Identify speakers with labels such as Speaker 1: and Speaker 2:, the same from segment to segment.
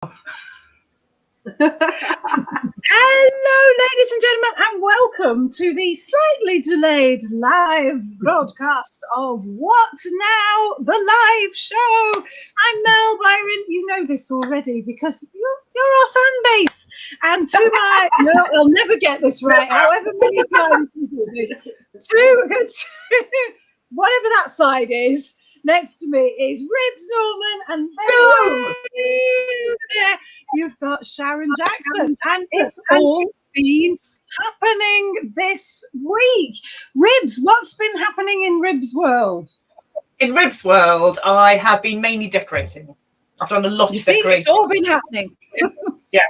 Speaker 1: Hello, ladies and gentlemen, and welcome to the slightly delayed live broadcast of What Now? The Live Show. I'm Mel Byron. You know this already because you're our fan base. And to my, no, I'll never get this right, however many times we do this. To whatever that side is, next to me is Ribs Norman, and there you've got Sharon Jackson, and it's all been happening this week. Ribs, what's been happening in Ribs world?
Speaker 2: In Ribs world, I have been mainly decorating. I've done a lot of decorating.
Speaker 1: It's all been happening.
Speaker 2: Yeah.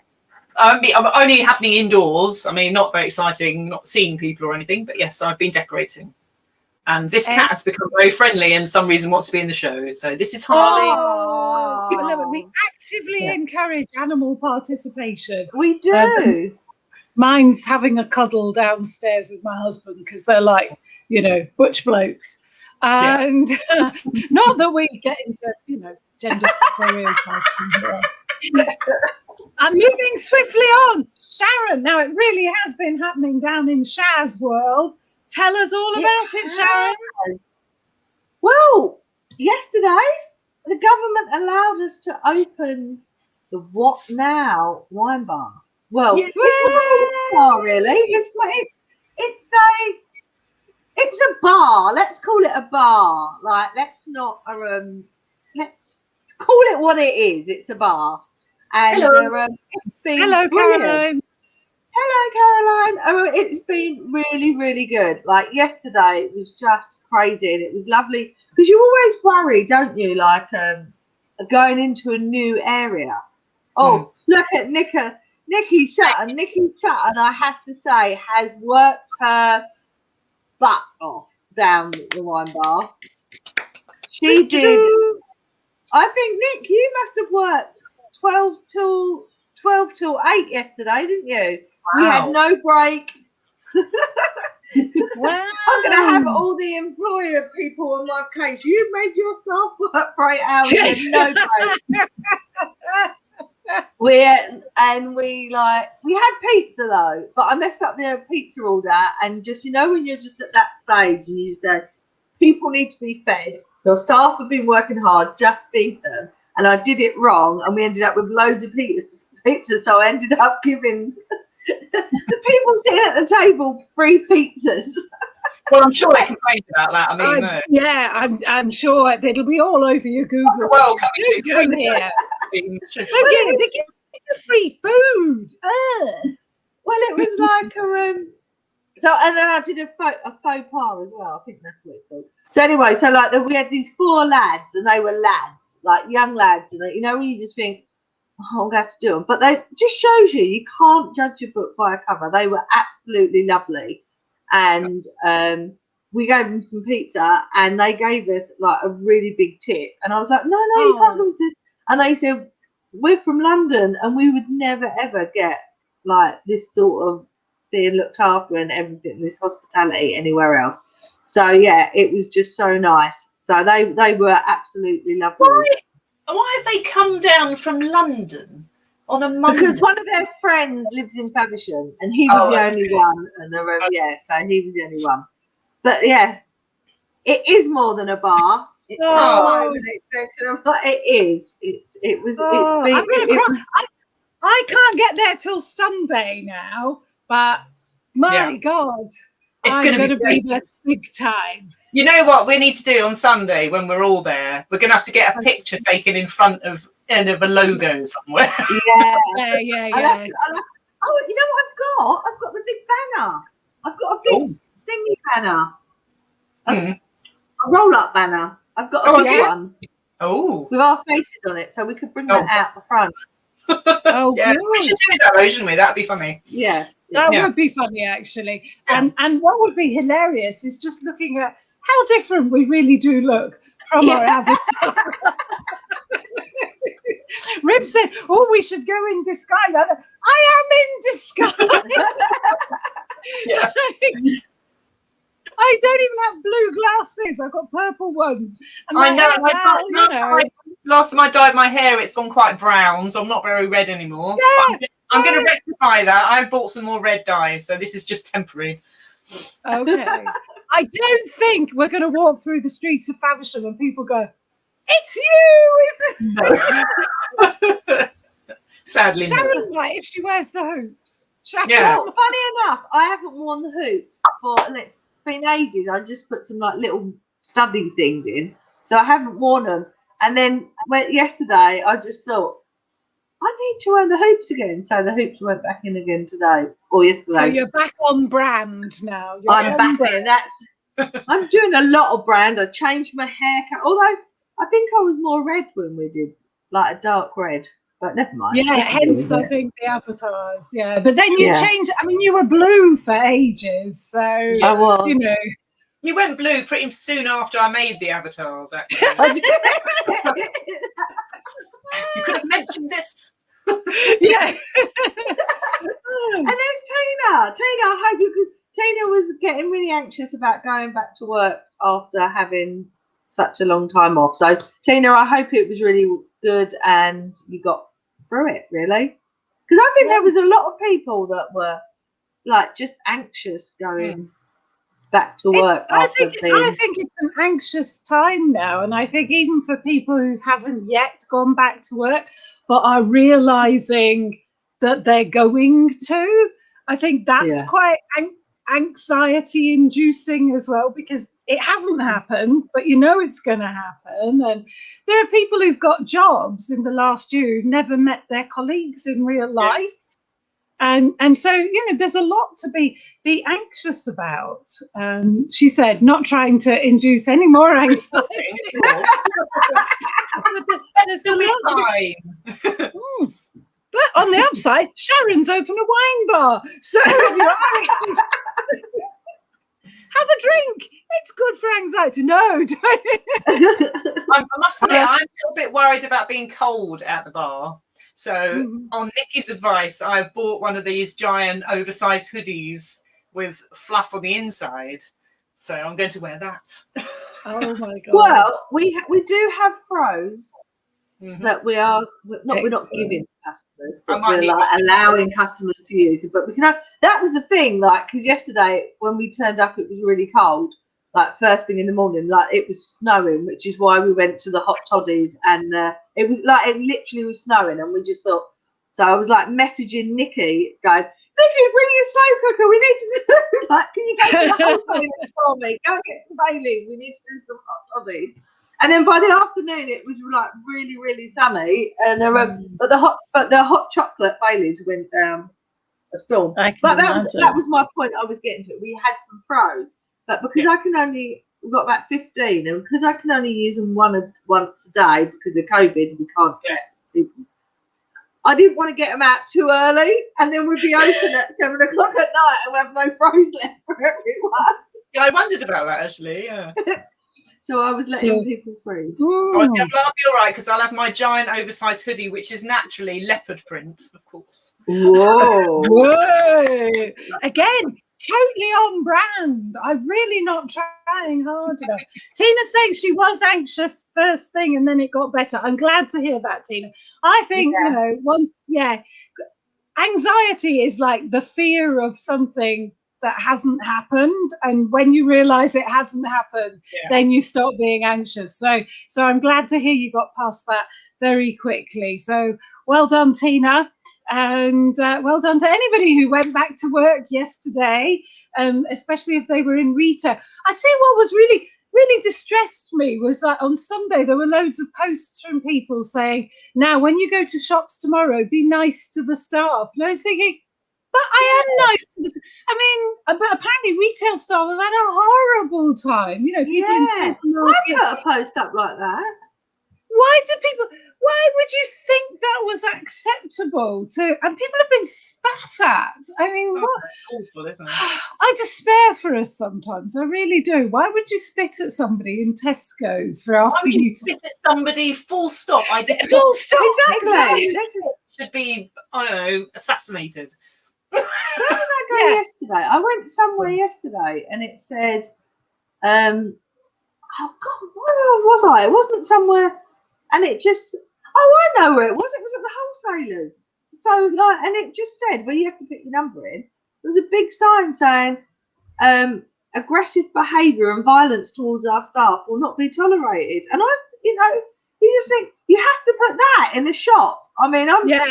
Speaker 2: I'm only happening indoors. I mean, not very exciting, not seeing people or anything, but yes, I've been decorating. And this cat has become very friendly and some reason wants to be in the show. So this is Harley.
Speaker 1: Oh, we actively encourage animal participation.
Speaker 3: We do.
Speaker 1: Mine's having a cuddle downstairs with my husband because they're like, butch blokes. And not that we get into, gender stereotyping here. I'm moving swiftly on. Sharon, now it really has been happening down in Shaz world. Tell us all about it, Sharon.
Speaker 3: Well, yesterday, the government allowed us to open the What Now wine bar. Well, it's not a wine bar, really. It's a bar. Let's call it a bar. Let's call it what it is. It's a bar. And it's been
Speaker 1: Hello,
Speaker 3: brilliant.
Speaker 1: Caroline.
Speaker 3: Hello, Caroline. Oh, it's been really, really good. Yesterday, it was just crazy and it was lovely because you always worry, don't you? Going into a new area. Oh, look at Nikki Sutton. Nikki Sutton, I have to say, has worked her butt off down the wine bar. She did. I think, Nick, you must have worked 12 till 8 yesterday, didn't you? Wow. We had no break.
Speaker 1: Wow.
Speaker 3: I'm going to have all the employer people on my case. You made your staff work for 8 hours and no break. We had pizza though, but I messed up the pizza order and just, when you're just at that stage and you say, people need to be fed. Your staff have been working hard, just feed them. And I did it wrong and we ended up with loads of pizza. So I ended up giving the people sitting at the table free pizzas.
Speaker 2: Well, I'm sure they complained about that.
Speaker 1: I'm sure it'll be all over your Google.
Speaker 2: Well, coming to
Speaker 1: from here. They give you free food.
Speaker 3: Well, it was like so, and then I did a faux pas as well. I think that's what it's called. So anyway, we had these 4 lads, and they were lads, young lads, and when you just think, I'm going to have to do them. But they just shows you can't judge a book by a cover. They were absolutely lovely. And we gave them some pizza and they gave us a really big tip. And I was like, no, you can't lose this. And they said, we're from London and we would never, ever get this sort of being looked after and everything, this hospitality anywhere else. So, yeah, it was just so nice. So they were absolutely lovely.
Speaker 2: Why have they come down from London on a Monday?
Speaker 3: Because one of their friends lives in Faversham and he was the only one. And so he was the only one. But yeah, it is more than a bar. It is. It was.
Speaker 1: I can't get there till Sunday now, but my God,
Speaker 2: it's
Speaker 1: going to be there big time.
Speaker 2: You know what we need to do on Sunday when we're all there? We're going to have to get a picture taken in front of a logo somewhere.
Speaker 1: Yeah.
Speaker 3: Oh, you know what I've got? I've got the big banner. I've got a big thingy banner. A roll-up banner. I've got a big one.
Speaker 2: Oh.
Speaker 3: With our faces on it, so we could bring that out the front.
Speaker 2: Yeah, we should do that though, shouldn't we? That'd be funny.
Speaker 3: Yeah.
Speaker 1: That would be funny, actually. And what would be hilarious is just looking at how different we really do look from our avatar. Rib said, we should go in disguise. I am in disguise. I don't even have blue glasses. I've got purple ones. And
Speaker 2: I know. last time I dyed my hair, it's gone quite brown, so I'm not very red anymore.
Speaker 1: Yeah,
Speaker 2: I'm going to rectify that. I bought some more red dye, so this is just temporary.
Speaker 1: Okay. I don't think we're going to walk through the streets of Faversham and people go, "It's you, isn't it?"
Speaker 2: Sadly,
Speaker 1: Sharon might if she wears the hoops. Sharon.
Speaker 2: Yeah.
Speaker 3: Well, funny enough, I haven't worn the hoops for, and it's been ages. I just put some like little study things in, so I haven't worn them. And then yesterday, I just thought I need to wear the hoops again, so the hoops went back in again today or yesterday.
Speaker 1: So you're back on brand now.
Speaker 3: I'm back in. I'm doing a lot of brand. I changed my haircut, although I think I was more red when we did like a dark red. But never mind.
Speaker 1: Yeah, hence I think the avatars. Yeah, but then you changed. I mean, you were blue for ages, so
Speaker 3: I was.
Speaker 1: you know.
Speaker 2: You went blue pretty soon after I made the avatars, actually. You could have mentioned this.
Speaker 1: Yeah.
Speaker 3: And there's Tina. I hope you could. Tina was getting really anxious about going back to work after having such a long time off. So Tina, I hope it was really good and you got through it, really. Because I think there was a lot of people that were like just anxious going back to work.
Speaker 1: I think it's an anxious time now, and I think even for people who haven't yet gone back to work but are realizing that they're going to, I think that's quite anxiety inducing as well, because it hasn't happened, but you know it's going to happen. And there are people who've got jobs in the last year who've never met their colleagues in real life. And so, you know, there's a lot to be anxious about. She said, not trying to induce any more anxiety. There's a lot to be. But on the upside, Sharon's opened a wine bar. So if you're have a drink. It's good for anxiety. No, don't.
Speaker 2: I must admit, I'm a little bit worried about being cold at the bar. So on Nikki's advice, I bought one of these giant oversized hoodies with fluff on the inside. So I'm going to wear that.
Speaker 1: Oh my God.
Speaker 3: Well, we do have froze that we're not giving customers, but we're like allowing customers to use it. But we can that was the thing, like, because yesterday when we turned up, it was really cold. Like first thing in the morning, like it was snowing, which is why we went to the hot toddies, and it was like it literally was snowing, and we just thought. So I was like messaging Nikki, going, "Nikki, bring your slow cooker. We need to do like, can you go to the wholesalers for me? Go and get some Baileys. We need to do some hot toddies." And then by the afternoon, it was like really, really sunny, and but the hot chocolate Baileys went down a storm. But that was my point. I was getting to. We had some froze. But because we've got about 15, and because I can only use them once a day because of COVID, we can't get people. I didn't want to get them out too early, and then we'd be open at 7 o'clock at night and we have no froze left for everyone.
Speaker 2: Yeah, I wondered about that actually. Yeah.
Speaker 3: So I was letting people freeze.
Speaker 2: I was going to be all right because I'll have my giant oversized hoodie, which is naturally leopard print, of course.
Speaker 3: Whoa!
Speaker 1: Whoa! Again. Totally on brand. I'm really not trying hard enough. Tina saying she was anxious first thing and then it got better. I'm glad to hear that, Tina. I think, you know, anxiety is like the fear of something that hasn't happened. And when you realize it hasn't happened, then you stop being anxious. So I'm glad to hear you got past that very quickly. So well done, Tina. And well done to anybody who went back to work yesterday, especially if they were in retail. I'd say what was really, really distressed me was that on Sunday there were loads of posts from people saying, now when you go to shops tomorrow, be nice to the staff. And I was thinking, but I am nice to the staff. I mean, but apparently retail staff have had a horrible time. You know, people in supermarkets.
Speaker 3: I put a post up like that.
Speaker 1: Why would you think that was acceptable to? And people have been spat at. I mean, what?
Speaker 2: Awful, isn't it?
Speaker 1: I despair for us sometimes. I really do. Why would you spit at somebody in Tesco's for asking you to
Speaker 2: spit at somebody? Full stop. I did.
Speaker 1: Full stop. Exactly.
Speaker 2: Should be, I don't know, assassinated.
Speaker 3: Where did I go yesterday? I went somewhere yesterday, and it said, "Oh God, where was I? It wasn't somewhere." and it just, oh, I know where it was. It was at the wholesalers. So like, and it just said, well, you have to put your number in. There was a big sign saying, aggressive behaviour and violence towards our staff will not be tolerated. And you just think you have to put that in a shop. I mean, I'm used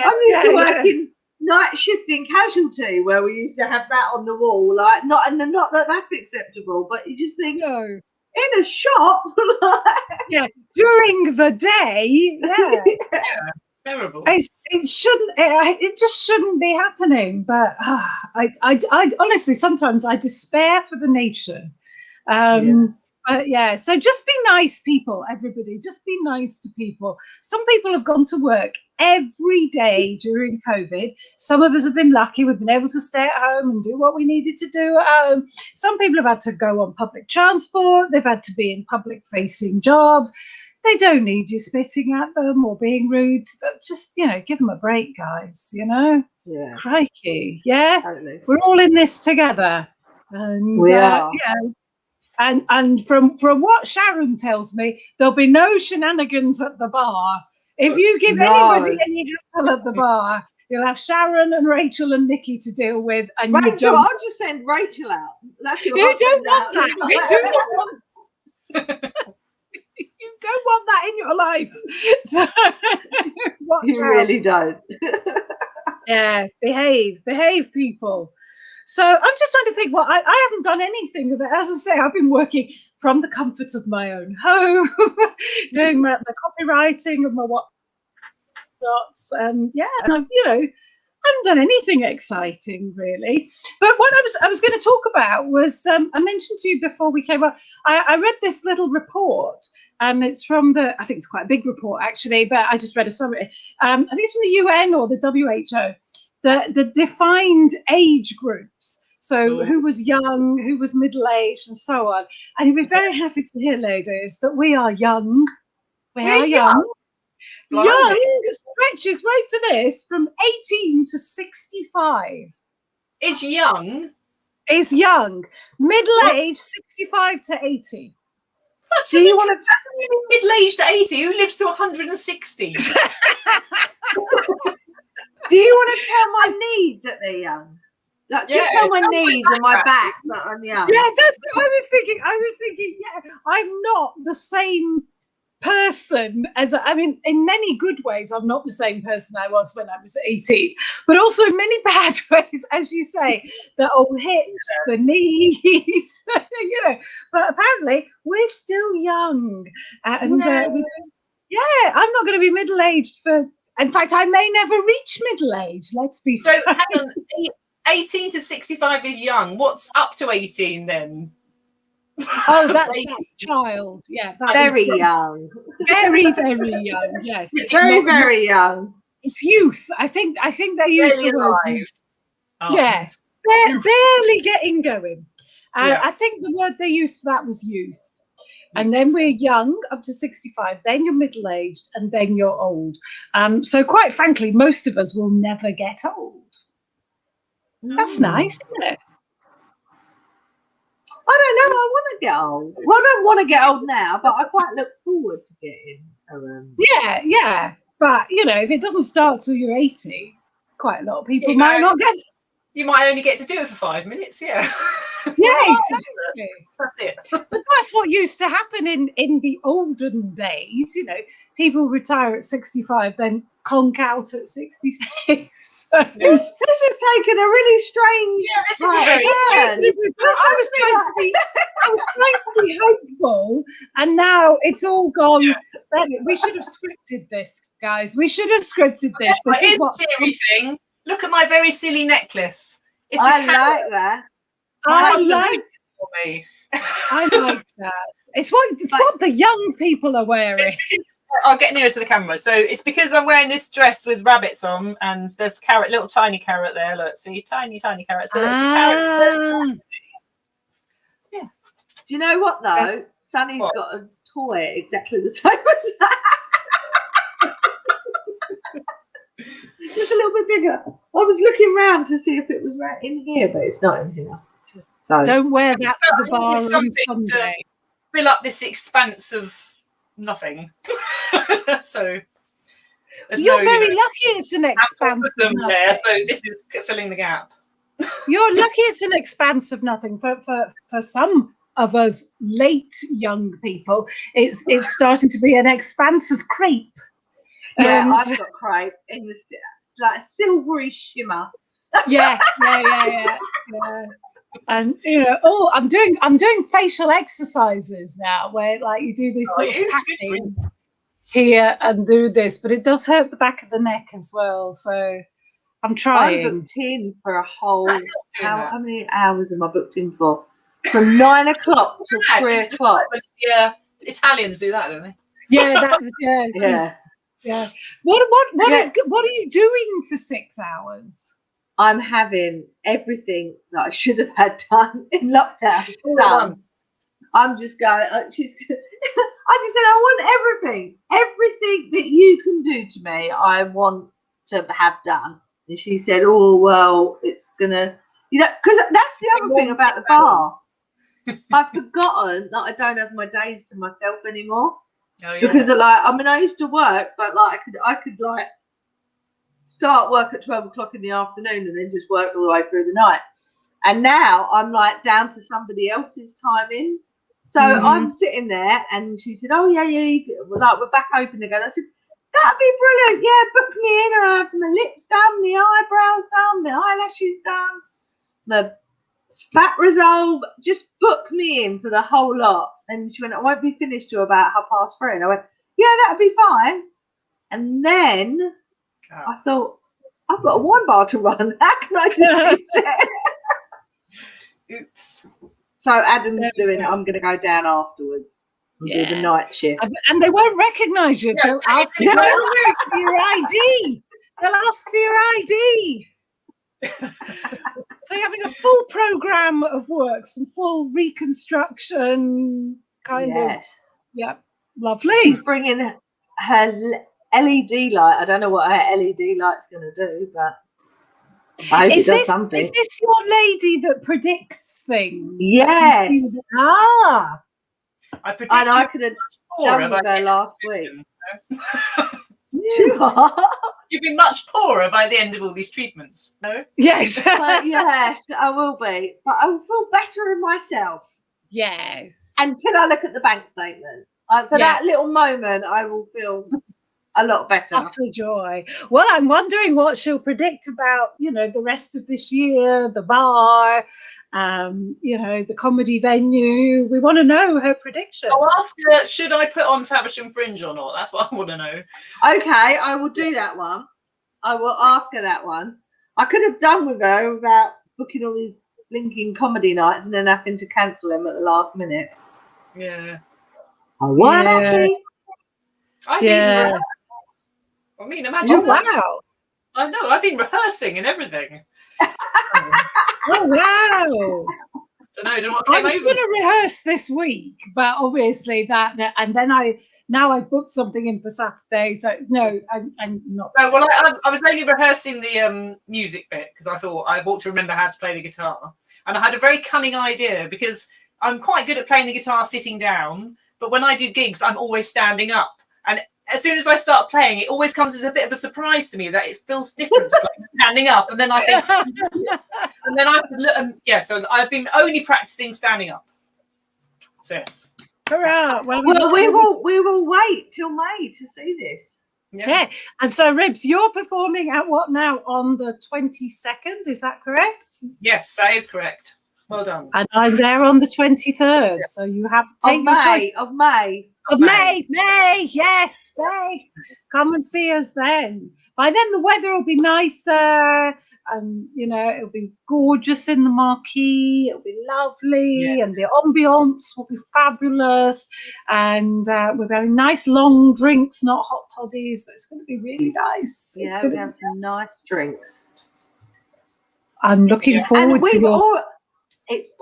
Speaker 3: to working night shift in casualty where we used to have that on the wall. Like, not that that's acceptable, but you just think,
Speaker 1: No.
Speaker 3: in a shop,
Speaker 1: during the day,
Speaker 2: terrible.
Speaker 1: It just shouldn't be happening. But I honestly, sometimes I despair for the nation. So just be nice, people, everybody. Just be nice to people. Some people have gone to work every day during COVID. Some of us have been lucky. We've been able to stay at home and do what we needed to do at home. Some people have had to go on public transport. They've had to be in public-facing jobs. They don't need you spitting at them or being rude to them. Just, give them a break, guys,
Speaker 3: Yeah.
Speaker 1: Crikey. Yeah.
Speaker 3: Totally.
Speaker 1: We're all in this together. And,
Speaker 3: we are.
Speaker 1: And from what Sharon tells me, there'll be no shenanigans at the bar. If you give anybody any hassle at the bar, you'll have Sharon and Rachel and Nikki to deal with. And
Speaker 3: Rachel, I'll just send Rachel out.
Speaker 1: You don't want that. You do not want You don't want that in your life. So,
Speaker 3: you really don't.
Speaker 1: Yeah, behave, people. So I'm just trying to think. Well, I haven't done anything of it. As I say, I've been working from the comfort of my own home, doing the copywriting of my whatnots, and I haven't done anything exciting really. But what I was going to talk about was I mentioned to you before we came up. I read this little report. And it's from I think it's quite a big report actually, but I just read a summary. I think it's from the UN or the WHO, the defined age groups. So who was young, who was middle-aged, and so on. And you'll be very happy to hear, ladies, that we are young. We are young. Young stretches, wait for this, from 18 to 65.
Speaker 2: Is young?
Speaker 1: Is young. Middle-aged, 65 to 80.
Speaker 2: That's do you want to middle-aged 80? Who lives to 160?
Speaker 3: Do you want to tell my knees that they're young? Like, just tell my knees and my back that I'm young.
Speaker 1: Yeah, that's what I was thinking. I'm not the same person in many good ways. I'm not the same person I was when I was 18, but also in many bad ways, as you say, the old hips, the knees, but apparently we're still young, and we don't. Yeah, I'm not going to be middle-aged in fact, I may never reach middle-age. Let's be
Speaker 2: so hang on, 18 to 65 is young. What's up to 18 then?
Speaker 1: Oh, that's child. Yeah,
Speaker 3: very young.
Speaker 1: Very, very young. Yes,
Speaker 3: very, very young.
Speaker 1: It's youth. I think they use the word.
Speaker 2: Oh.
Speaker 1: Yeah, barely getting going. I think the word they used for that was youth. And then we're young up to 65. Then you're middle-aged, and then you're old. So quite frankly, most of us will never get old. That's nice, isn't it?
Speaker 3: I don't know. I want to get old. Well, I don't want to get old now, but I quite look forward to getting around.
Speaker 1: Yeah. But, if it doesn't start till you're 80, quite a lot of people might not get.
Speaker 2: You might only get to do it for 5 minutes, yeah.
Speaker 1: Yeah, exactly.
Speaker 2: That's it.
Speaker 1: But that's what used to happen in the olden days. People retire at 65, then conk out at 66. So.
Speaker 3: This has taken a really strange.
Speaker 2: Yeah, this is very strange.
Speaker 1: I was trying to be hopeful, and now it's all gone. Yeah. We should have scripted this, guys. We should have scripted this. This is what's
Speaker 2: everything. Look at my very silly necklace. It's
Speaker 3: I like that.
Speaker 1: I like that. It's what the young people are wearing.
Speaker 2: I'll get nearer to the camera. So it's because I'm wearing this dress with rabbits on, and there's little tiny carrot there. Look, see, tiny carrot. So it's a carrot.
Speaker 3: Yeah. Do you know what though? Sunny's got a toy exactly the same as that. Just a little bit bigger. I was looking around to see if it was right in here, but it's not in here. So
Speaker 1: don't wear that to the bar on Sunday.
Speaker 2: Fill up this expanse of nothing. So
Speaker 1: you're very lucky it's an expanse of nothing.
Speaker 2: There, so this is filling the gap.
Speaker 1: You're lucky it's an expanse of nothing. For some of us late young people, it's starting to be an expanse of crepe.
Speaker 3: Yeah, I've got crepe in the, it's like a silvery shimmer.
Speaker 1: Yeah. And I'm doing facial exercises now, where like you do this sort of tapping here and do this, but it does hurt the back of the neck as well. So I'm trying.
Speaker 3: I'm booked in for a whole. How many hours am I booked in for? From 9 o'clock to 3 o'clock.
Speaker 2: Yeah, Italians do that, don't they?
Speaker 1: Yeah, yeah. What are you doing for 6 hours?
Speaker 3: I'm having everything that I should have had done in lockdown done. I'm just going. I just said, I want everything that you can do to me. I want to have done. And she said, "Oh well, it's gonna, because that's the other thing about the bar. I've forgotten that I don't have my days to myself anymore.
Speaker 2: Oh, yeah.
Speaker 3: Because I used to work, but like I could like start work at 12 o'clock in the afternoon and then just work all the way through the night. And now I'm like down to somebody else's timing. So I'm sitting there, and she said, "Oh yeah, we're back open again." I said, "That'd be brilliant. Yeah, book me in. I have my lips done, my eyebrows done, my eyelashes done, my spat resolve. Just book me in for the whole lot." And she went, "I won't be finished till about 3:30." And I went, "Yeah, that'd be fine." And then I thought, I've got a wine bar to run. How can I just fix it?
Speaker 2: Oops.
Speaker 3: So Adam's doing it. I'm going to go down afterwards and do the night shift.
Speaker 1: And they won't recognise you. They'll ask you for your ID. They'll ask for your ID. So you're having a full programme of work, some full reconstruction kind of. Yeah, lovely.
Speaker 3: She's bringing her LED light. I don't know what her LED light's going to do, but I hope it does something.
Speaker 1: Is this your lady that predicts things?
Speaker 3: Yes.
Speaker 2: I predict
Speaker 3: I could have done with her last week.
Speaker 2: You'll be much poorer by the end of all these treatments. No?
Speaker 1: Yes.
Speaker 3: Yes, I will be. But I will feel better in myself.
Speaker 1: Yes.
Speaker 3: Until I look at the bank statement. For that little moment, I will feel a lot better.
Speaker 1: Utter joy. Well, I'm wondering what she'll predict about, the rest of this year, the bar, the comedy venue. We want to know her prediction.
Speaker 2: I'll ask her, should I put on Faversham Fringe or not? That's what I want to know.
Speaker 3: Okay, I will do that one. I will ask her that one. I could have done with her without booking all these blinking comedy nights and then having to cancel them at the last minute.
Speaker 2: Yeah.
Speaker 3: I was happy.
Speaker 2: I mean, imagine that.
Speaker 1: Wow.
Speaker 2: I know, I've been rehearsing and everything.
Speaker 1: Oh, wow.
Speaker 2: I was
Speaker 1: going to rehearse this week, but obviously and then I booked something in for Saturday, so no, I'm not.
Speaker 2: No, well, I was only rehearsing the music bit because I thought I ought to remember how to play the guitar, and I had a very cunning idea because I'm quite good at playing the guitar sitting down, but when I do gigs, I'm always standing up, and as soon as I start playing, it always comes as a bit of a surprise to me that it feels different to like standing up. And then I think, and then I have to look, and so I've been only practicing standing up. So yes.
Speaker 1: Hurrah! Well,
Speaker 3: we will wait till May to see this.
Speaker 1: Yeah. And so, Ribs, you're performing at what now? On the 22nd, is that correct?
Speaker 2: Yes, that is correct. Well done.
Speaker 1: And I'm there on the 23rd. So you have to take
Speaker 3: of May.
Speaker 1: May, yes, May. Come and see us then. By then the weather will be nicer, and it'll be gorgeous in the marquee. It'll be lovely, and the ambiance will be fabulous. And we're having nice long drinks, not hot toddies. So it's going to be really nice.
Speaker 3: Yeah, we're going to have some nice drinks.
Speaker 1: I'm looking forward to it.
Speaker 3: It's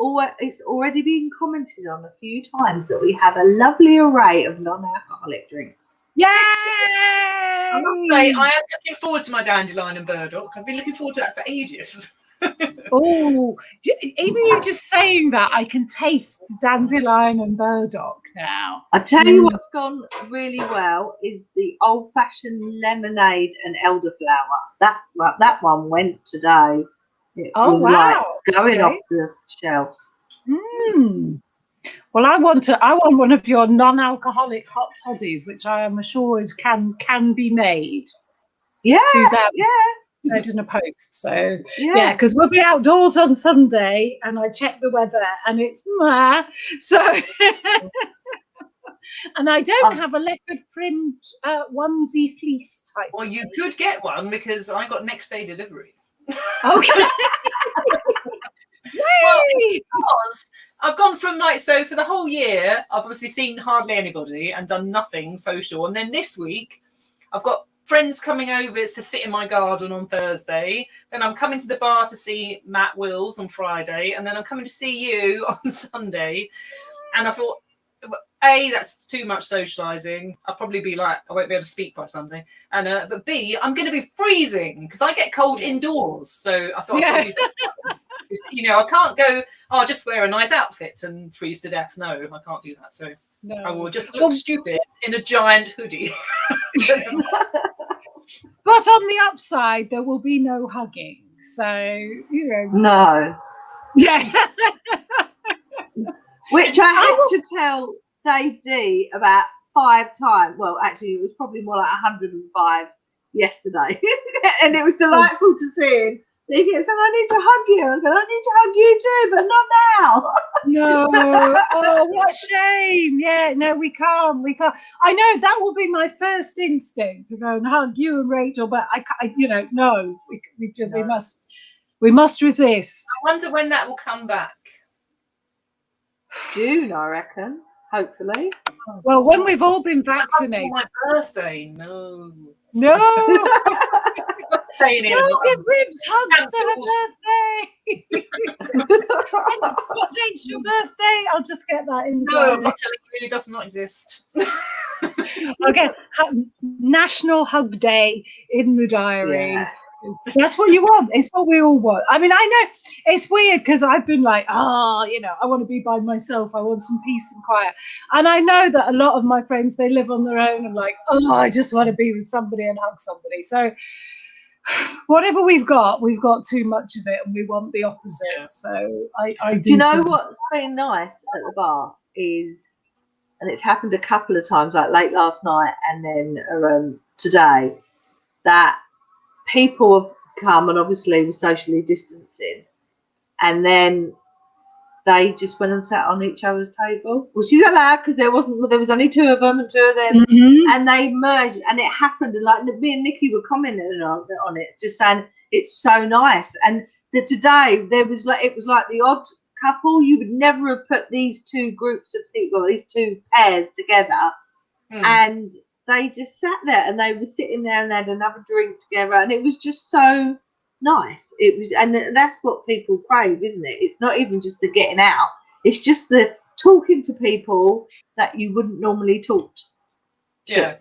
Speaker 3: already been commented on a few times that we have a lovely array of non-alcoholic drinks.
Speaker 1: Yay!
Speaker 2: I must say, I am looking forward to my dandelion and burdock. I've been looking forward to that for ages.
Speaker 1: Oh, even you just saying that, I can taste dandelion and burdock now.
Speaker 3: I tell you what's gone really well is the old-fashioned lemonade and elderflower. That one went today. It was like going off the shelves.
Speaker 1: Well, I want one of your non-alcoholic hot toddies, which I am assured can be made.
Speaker 3: Yeah,
Speaker 1: Suzanne
Speaker 3: yeah.
Speaker 1: said in a post. So yeah, because we'll be outdoors on Sunday, and I checked the weather, and it's so. And I don't have a leopard print onesie fleece type.
Speaker 2: Well, you could get one because I got next day delivery.
Speaker 1: Okay.
Speaker 2: Well, because I've gone from so for the whole year, I've obviously seen hardly anybody and done nothing social. And then this week, I've got friends coming over to sit in my garden on Thursday. Then I'm coming to the bar to see Matt Wills on Friday. And then I'm coming to see you on Sunday. And I thought, A, that's too much socialising. I'll probably be like, I won't be able to speak by Sunday. And but B, I'm going to be freezing because I get cold indoors. So I thought, I can't go, I'll just wear a nice outfit and freeze to death. No, I can't do that. So I will just look stupid in a giant hoodie.
Speaker 1: But on the upside, there will be no hugging. So,
Speaker 3: No.
Speaker 1: Yeah.
Speaker 3: Which I had to tell Dave D about 5 times. Well, actually, it was probably more like 105 yesterday. And it was delightful to see him. He kept saying, I need to hug you. I said, I need to hug you too, but not now.
Speaker 1: No. Oh, what a shame. Yeah, no, we can't. I know that will be my first instinct to go and hug you and Rachel, but no. We must resist.
Speaker 2: I wonder when that will come back.
Speaker 3: June, I reckon. Hopefully.
Speaker 1: Well, when we've all been vaccinated.
Speaker 2: My birthday, no.
Speaker 1: We'll give Ribs hugs for her birthday. What date's your birthday? I'll just get that in.
Speaker 2: No, I'm not telling you, it does not exist.
Speaker 1: Okay, National Hug Day in the diary.
Speaker 3: Yeah.
Speaker 1: That's what you want. It's what we all want. I mean, I know it's weird because I've been like, I want to be by myself. I want some peace and quiet. And I know that a lot of my friends, they live on their own and like, I just want to be with somebody and hug somebody. So whatever we've got too much of it and we want the opposite. So I do.
Speaker 3: Do you know what's been nice at the bar is, and it's happened a couple of times, like late last night and then today, that people have come and obviously we're socially distancing, and then they just went and sat on each other's table, which is allowed because there was only 2 of them and 2 of them, and they merged, and it happened. And like me and Nikki were commenting on it, just saying it's so nice. And today it was like the odd couple. You would never have put these 2 groups of people, these 2 pairs together, and they just sat there and they were sitting there and they had another drink together, and it was just so nice. It was, and that's what people crave, isn't it? It's not even just the getting out, it's just the talking to people that you wouldn't normally talk to,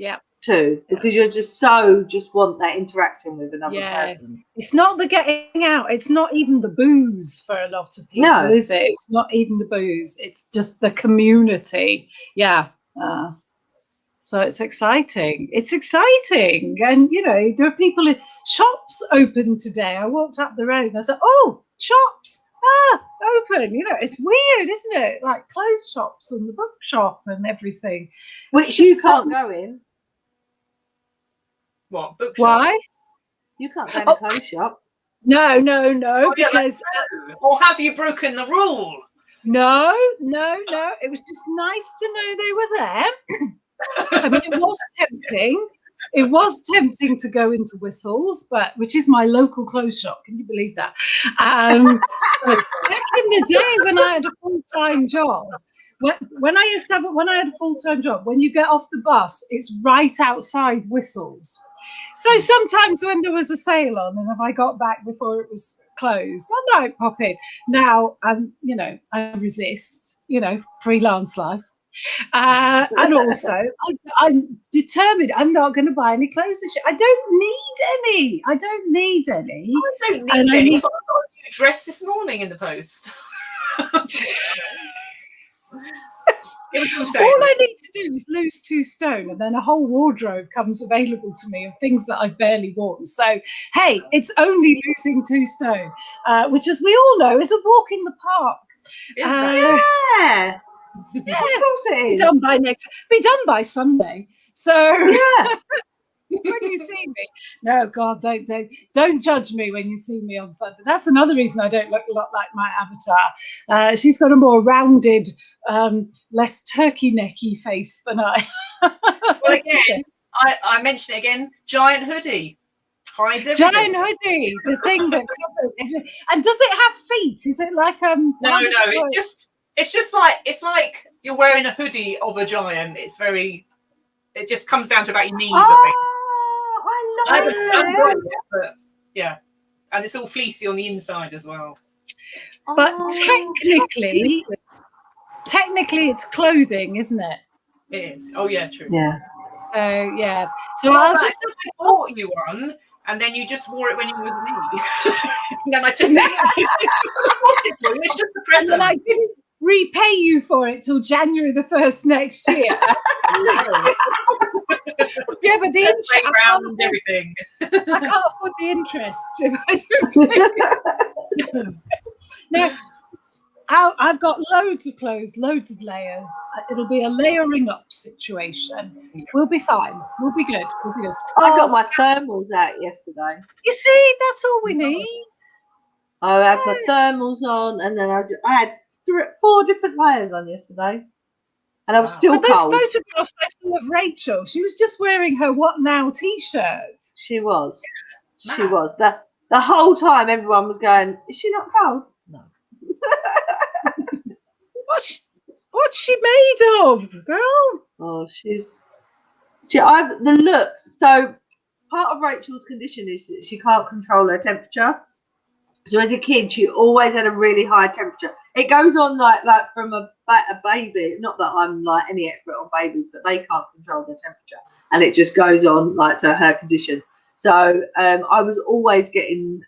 Speaker 3: because you're just want that interaction with another person.
Speaker 1: It's not the getting out, it's not even the booze for a lot of people, is it? It's not even the booze, it's just the community. So it's exciting. And, there are people in shops open today. I walked up the road and I said, shops, open. It's weird, isn't it? Like clothes shops and the bookshop and everything.
Speaker 3: Which you can't go in.
Speaker 2: What, bookshop?
Speaker 1: Why?
Speaker 3: You can't go in a clothes shop.
Speaker 1: No, because...
Speaker 2: or have you broken the rule?
Speaker 1: No. It was just nice to know they were there. I mean, it was tempting. It was tempting to go into Whistles, which is my local clothes shop. Can you believe that? Back in the day when I had a full-time job, when I had a full-time job, when you get off the bus, it's right outside Whistles. So sometimes when there was a sale on, and if I got back before it was closed, I might pop in. Now, I resist. Freelance life. And also, I'm determined I'm not going to buy any clothes this year. I don't need any.
Speaker 2: I don't need any, but I've got dress this morning in the post. It was insane.
Speaker 1: All I need to do is lose 2 stone, and then a whole wardrobe comes available to me of things that I've barely worn. So, hey, it's only losing 2 stone, which, as we all know, is a walk in the park.
Speaker 3: Yeah.
Speaker 1: Yeah,
Speaker 3: Of course it is.
Speaker 1: be done by Sunday. So
Speaker 3: Yeah.
Speaker 1: when you see me, no, God, don't judge me when you see me on Sunday. That's another reason I don't look a lot like my avatar. She's got a more rounded, less turkey necky face than I.
Speaker 2: Well, again, I mention it again. Giant hoodie hides everything.
Speaker 1: Giant hoodie, the thing that covers. And does it have feet? Is it like
Speaker 2: No, it's just like you're wearing a hoodie of a giant. It's very. It just comes down to about your knees, I think.
Speaker 3: I love it.
Speaker 2: But yeah, and it's all fleecy on the inside as well.
Speaker 1: But technically, it's clothing, isn't it?
Speaker 2: It is. Oh yeah, true.
Speaker 3: Yeah.
Speaker 1: So yeah. So I'll just
Speaker 2: bought you one, and then you just wore it when you were with me. And then I took it. It's just a present.
Speaker 1: And then I didn't repay you for it till January the 1st next year. Yeah, but the interest,
Speaker 2: around everything.
Speaker 1: I can't afford the interest if I don't. Now, I've got loads of clothes, loads of layers. It'll be a layering up situation. We'll be fine. We'll be good.
Speaker 3: I got my thermals out yesterday.
Speaker 1: You see, that's all we need.
Speaker 3: I had my thermals on, and then I had 4 different layers on yesterday, and I was still cold.
Speaker 1: Those photographs I saw of Rachel, she was just wearing her "What Now" T-shirt.
Speaker 3: She was. The whole time, everyone was going, "Is she not cold?" No.
Speaker 1: What's she made of, girl?
Speaker 3: Oh, the looks. So part of Rachel's condition is that she can't control her temperature. So as a kid, she always had a really high temperature. It goes on like from a baby. Not that I'm like any expert on babies, but they can't control their temperature, and it just goes on like to her condition. So I was always getting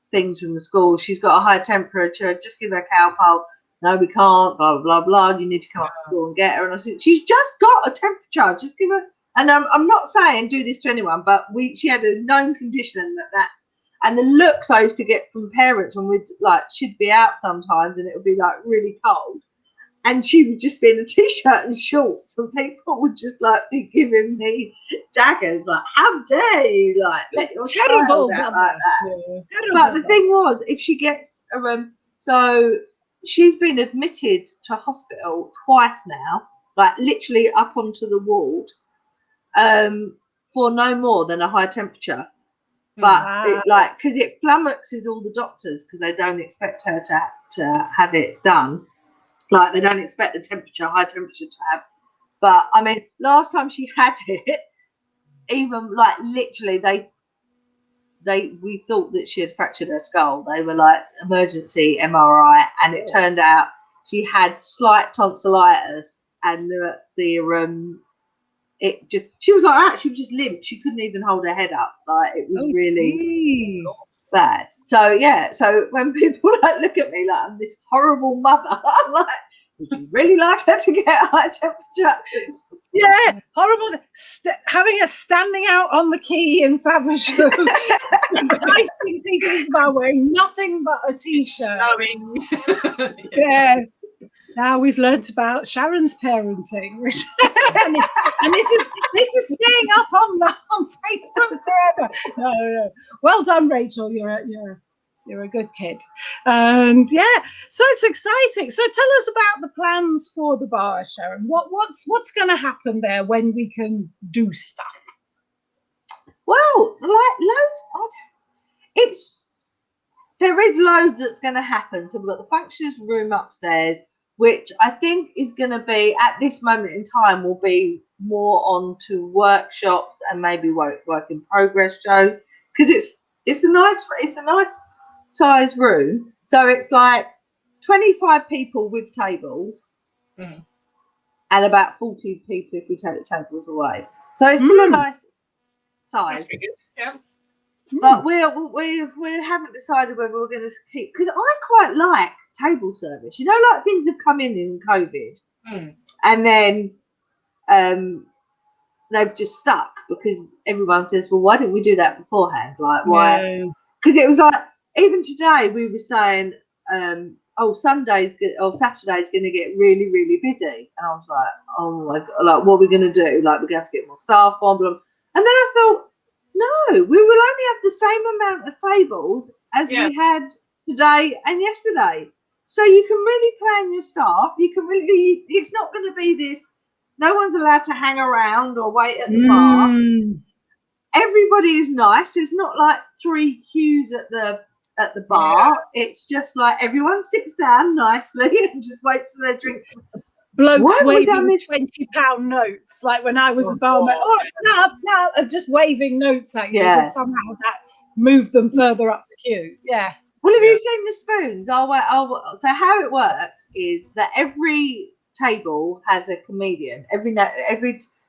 Speaker 3: things from the school. She's got a high temperature. Just give her Calpol. No, we can't. Blah blah blah. You need to come up to school and get her. And I said, she's just got a temperature. Just give her. And I'm not saying do this to anyone, but she had a known condition that. And the looks I used to get from parents when she'd be out sometimes and it would be like really cold, and she would just be in a t-shirt and shorts, and people would just like be giving me daggers, like, how dare you let your child out like that. But the thing was, if she gets so she's been admitted to hospital twice now, like literally up onto the ward, for no more than a high temperature. But because it flummoxes all the doctors, because they don't expect her to have it done. Like they don't expect the high temperature to have. But I mean, last time she had it, even like literally we thought that she had fractured her skull. They were like emergency MRI, and it turned out she had slight tonsillitis, and she was like that. She was just limp. She couldn't even hold her head up. Like it was really bad. So yeah. So when people look at me like I'm this horrible mother, I'm like, would you really like her to get a high temperature?
Speaker 1: Yeah, horrible. Having her standing out on the quay in Faversham, enticing people by wearing nothing but a t-shirt. Yeah. Now we've learnt about Sharon's parenting, which, and this is staying up on Facebook forever. No. Well done, Rachel. You're a good kid, and yeah. So it's exciting. So tell us about the plans for the bar, Sharon. What's going to happen there when we can do stuff?
Speaker 3: Well, there is loads that's going to happen. So we've got the functioners room upstairs, which I think is going to be, at this moment in time, will be more on to workshops and maybe work in progress shows, because it's a nice size room. So it's like 25 people with tables, and about 40 people if we take the tables away. So it's still a nice size.
Speaker 2: Yeah.
Speaker 3: But we haven't decided whether we're going to keep, because I quite like table service. You know, like things have come in COVID, and then they've just stuck because everyone says, "Well, why didn't we do that beforehand? Like, why?" Because it was like, even today we were saying, Saturday's going to get really, really busy, and I was like, "Oh my God, like, what are we going to do? Like, we're going to have to get more staff on." Blah, blah. And then I thought, no, we will only have the same amount of tables as we had today and yesterday. So you can really plan your staff. You can really, it's not going to be this, no one's allowed to hang around or wait at the bar. Everybody is nice. There's not like 3 queues at the bar. It's just like everyone sits down nicely and just waits for their drink.
Speaker 1: Blokes waving £20 notes, like when I was a barman. Just waving notes at you as if somehow that moved them further up the queue. Yeah.
Speaker 3: Well, have you seen the spoons? So how it works is that every table has a comedian. Every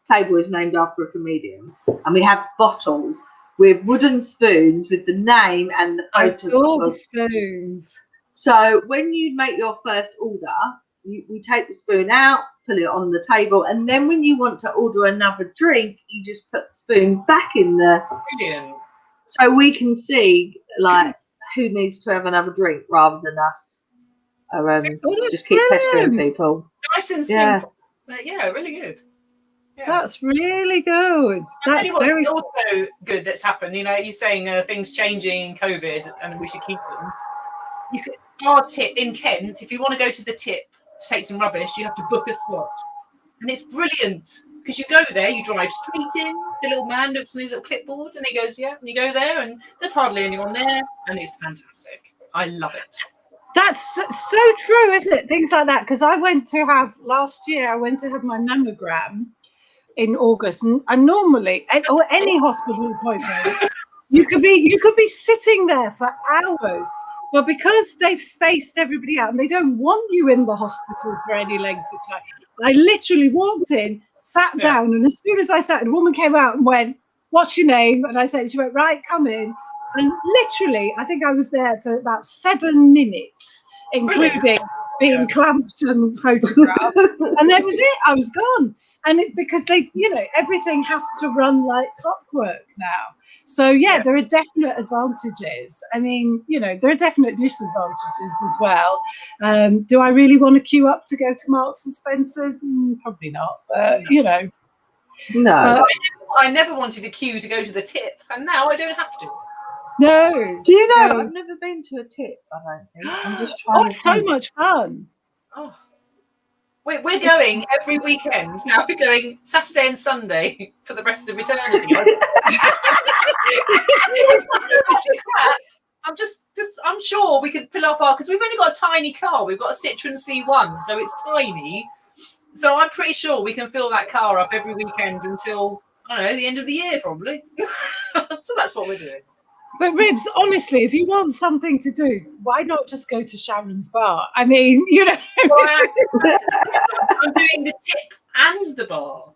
Speaker 3: table is named after a comedian, and we have bottles with wooden spoons with the name and the photos.
Speaker 1: I saw the spoons.
Speaker 3: So when you make your first order, we take the spoon out, put it on the table, and then when you want to order another drink, you just put the spoon back in there.
Speaker 2: Brilliant.
Speaker 3: So we can see like who needs to have another drink rather than us. Just keep pestering people.
Speaker 2: Nice and simple. But really good. Yeah.
Speaker 1: That's really good. That's very
Speaker 2: also good that's happened. You know, you're saying things changing in COVID and we should keep them. Our tip in Kent, if you want to go to the tip to take some rubbish, you have to book a slot. And it's brilliant because you go there, you drive straight in, the little man looks on his little clipboard and he goes, and you go there and there's hardly anyone there and it's fantastic. I love it.
Speaker 1: That's so true, isn't it? Things like that. Because last year I went to have my mammogram in August, and normally, or any hospital appointment, you could be sitting there for hours. But because they've spaced everybody out and they don't want you in the hospital for any length of time, I literally walked in, sat down, and as soon as I sat, a woman came out and went, "What's your name?" And I said, she went, "Right, come in." And literally, I think I was there for about 7 minutes, including being clamped and photographed. And that was it. I was gone. And because everything has to run like clockwork now. So, there are definite advantages. I mean, there are definite disadvantages as well. Do I really want to queue up to go to Marks and Spencer? Probably not. But,
Speaker 3: No.
Speaker 2: I never wanted a queue to go to the tip, and now I don't have to.
Speaker 1: No.
Speaker 3: Do you know? No. I've never been to a tip, I don't think. I'm just trying.
Speaker 1: It's so much fun.
Speaker 2: Oh. We're going every weekend. Now we're going Saturday and Sunday for the rest of eternity. I'm sure we could fill up because we've only got a tiny car. We've got a Citroen C1, so it's tiny. So I'm pretty sure we can fill that car up every weekend until, I don't know, the end of the year, probably. So that's what we're doing.
Speaker 1: But Ribs, honestly, if you want something to do, why not just go to Sharon's bar? I mean,
Speaker 2: I'm doing the tip and the bar.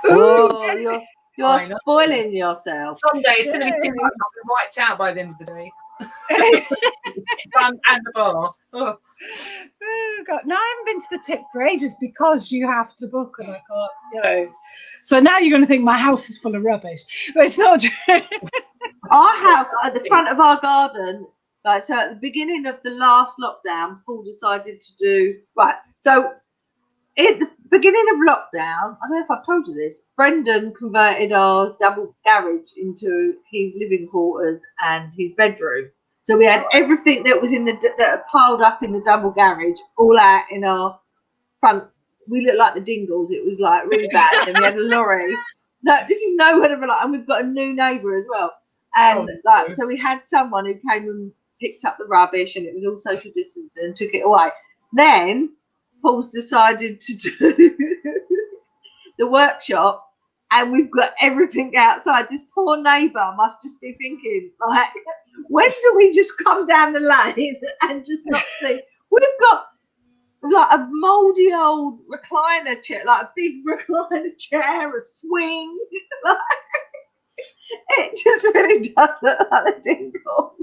Speaker 3: Oh, you're spoiling yourself.
Speaker 2: Sunday it's going to be too much. I'm wiped out by the end of the day. And the bar. Oh.
Speaker 1: Oh God! No, I haven't been to the tip for ages because you have to book, and I can't. So now you're going to think my house is full of rubbish, but it's not true.
Speaker 3: Our house at the front of our garden. So at the beginning of the last lockdown, Paul decided to do So at the beginning of lockdown, I don't know if I've told you this, Brendan converted our double garage into his living quarters and his bedroom. So we had everything that was that piled up in the double garage all out in our front. We looked like the Dingles. It was like really bad. And we had a lorry. No, this is nowhere of a lot. And we've got a new neighbour as well. And so we had someone who came and picked up the rubbish, and it was all social distancing and took it away. Then Paul's decided to do the workshop, and we've got everything outside. This poor neighbour must just be thinking, like, when do we just come down the lane and just not see? We've got like a mouldy old recliner chair, like a big recliner chair, a swing. It just really does look like a dingle.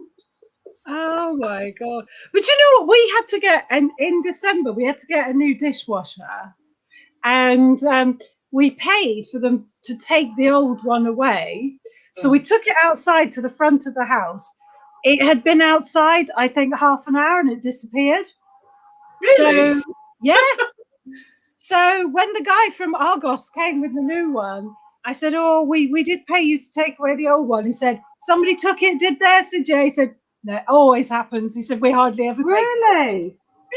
Speaker 1: Oh my god! But you know what? We had to get, and in December we had to get a new dishwasher, and we paid for them to take the old one away. So we took it outside to the front of the house. It had been outside, I think, half an hour, and it disappeared.
Speaker 2: Really?
Speaker 1: So yeah. So when the guy from Argos came with the new one, I said, "Oh, we did pay you to take away the old one." He said, "Somebody took it, did they?" I said, "Yeah." He said, "No, it always happens." He said, "We hardly ever take it."
Speaker 3: Really?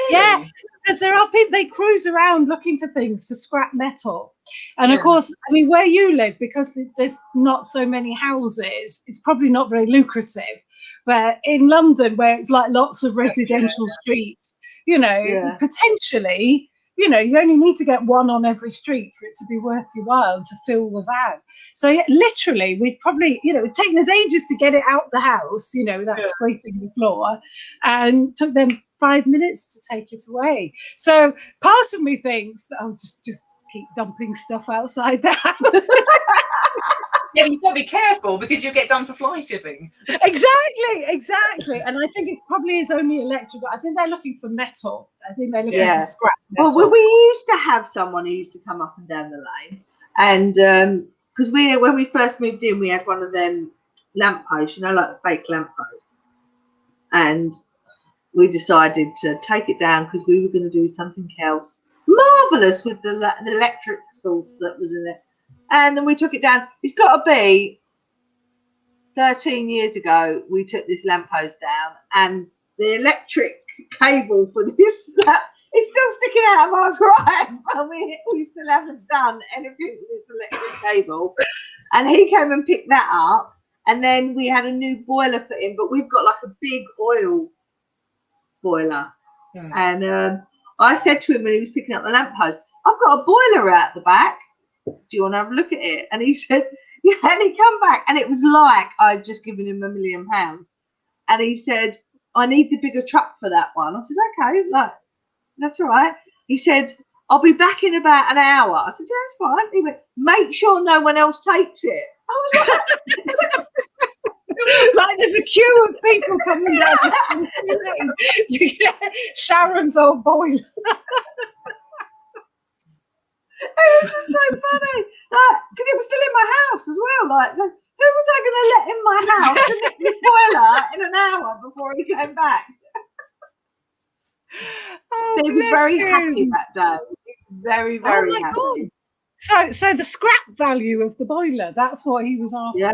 Speaker 1: Yeah, because there are people, they cruise around looking for things for scrap metal. And of course, I mean, where you live, because there's not so many houses, it's probably not very lucrative. But in London, where it's like lots of residential streets, you know, potentially, you know, you only need to get one on every street for it to be worth your while to fill the van. So yeah, literally, we'd probably, you know, it'd taken us ages to get it out the house, you know, without scraping the floor, and took them 5 minutes to take it away. So part of me thinks, oh, just keep dumping stuff outside the house.
Speaker 2: Yeah, you've got to be careful because you'll get done for fly tipping.
Speaker 1: Exactly. And I think it's probably is only electrical. I think they're looking for metal. I think they're looking for scrap metal.
Speaker 3: Well, we used to have someone who used to come up and down the lane, and because when we first moved in, we had one of them lampposts, you know, like the fake lampposts, and we decided to take it down because we were going to do something else marvelous with the electric source that was in it. And then we took it down. It's got to be 13 years ago. We took this lamppost down, and the electric cable for this lamp is still sticking out of our drive. And we still haven't done anything with this electric cable. And he came and picked that up. And then we had a new boiler put in, but we've got like a big oil boiler. And I said to him when he was picking up the lamppost, "I've got a boiler out the back. Do you want to have a look at it?" And he said, yeah. And he come back, and it was like I'd just given him £1 million. And he said, "I need the bigger truck for that one." I said, "Okay, like that's all right." He said, "I'll be back in about an hour." I said, "Yeah, that's fine." He went, "Make sure no one else takes it." I was like,
Speaker 1: like there's a queue of people coming down the street to get Sharon's old boiler.
Speaker 3: It was just so funny, like because it was still in my house as well. Like, so who was I going to let in my house to nick this boiler in an hour before he came back?
Speaker 1: Oh,
Speaker 3: he was very happy that day. He was very, very happy.
Speaker 1: God. So the scrap value of the boiler—that's what he was after.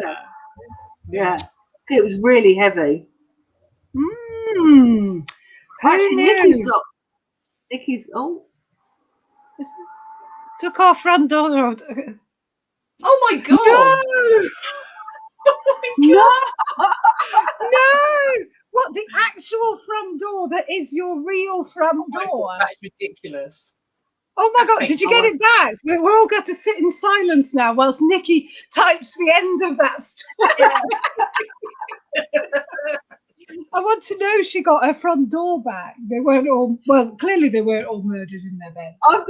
Speaker 3: Yeah. It was really heavy. Actually, Nikki's
Speaker 1: took our front door.
Speaker 2: Oh my god!
Speaker 1: No!
Speaker 2: Oh my god!
Speaker 1: No! What, the actual front door that is your real front door?
Speaker 2: That's ridiculous.
Speaker 1: Oh my god! Did you get it back? We're all got to sit in silence now whilst Nikki types the end of that story. I want to know she got her front door back. They weren't all, well, clearly they weren't all murdered in their beds.
Speaker 3: I've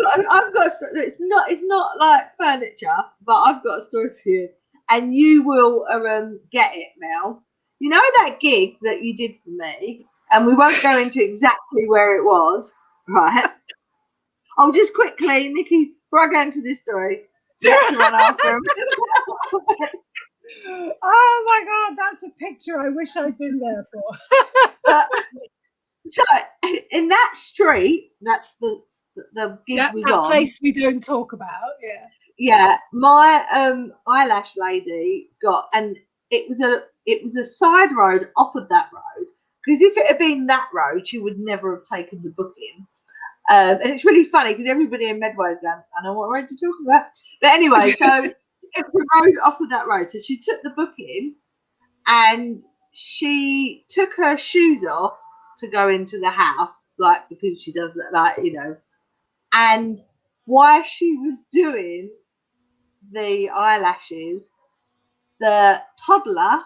Speaker 3: got a story. It's not like furniture, but I've got a story for you, and you will get it now. You know that gig that you did for me, and we won't go into exactly where it was, right? I'll just quickly, Nikki, before I go into this story, you have to run after him.
Speaker 1: Oh my god, that's a picture I wish I'd been there for.
Speaker 3: So in that street, that's the gig we got.
Speaker 1: That place we don't talk about.
Speaker 3: Yeah, my eyelash lady got, and it was a side road off of that road, because if it had been that road, she would never have taken the booking. And it's really funny because everybody in Medway is going, "I know what road you're talking about." But anyway, so it was a road off of that road. So she took the booking, and she took her shoes off to go into the house, like, because she does that, like, you know. And while she was doing the eyelashes, the toddler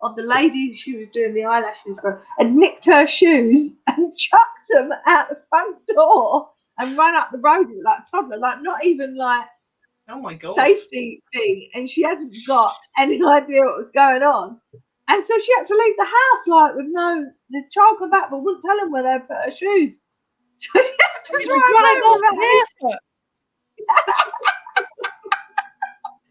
Speaker 3: of the lady she was doing the eyelashes for had nicked her shoes and chucked them out the front door and run up the road like a toddler, like not even like
Speaker 2: Oh my god.
Speaker 3: safety thing, and she hadn't got any idea what was going on. And so she had to leave the house, like, with the child come back, but wouldn't tell him where they put her shoes. So she had to
Speaker 1: drive off barefoot.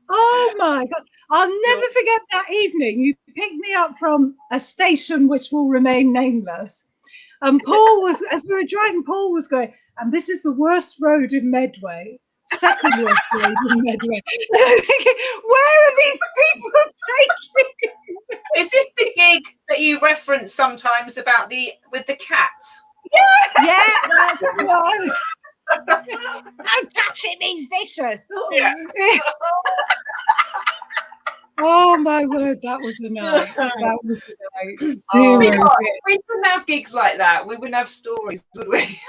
Speaker 1: Oh my God. I'll never forget that evening. You picked me up from a station which will remain nameless. And Paul was, as we were driving, Paul was going, and this is the worst road in Medway. Second worst road in Medway. And I'm thinking, where are these people taking?
Speaker 2: Is this the gig that you reference sometimes about with the cat?
Speaker 1: Yeah, that's the one. Don't touch him, he's vicious.
Speaker 2: Yeah.
Speaker 1: Oh my word, that was a night. That was a night.
Speaker 2: We wouldn't have gigs like that. We wouldn't have stories, would we?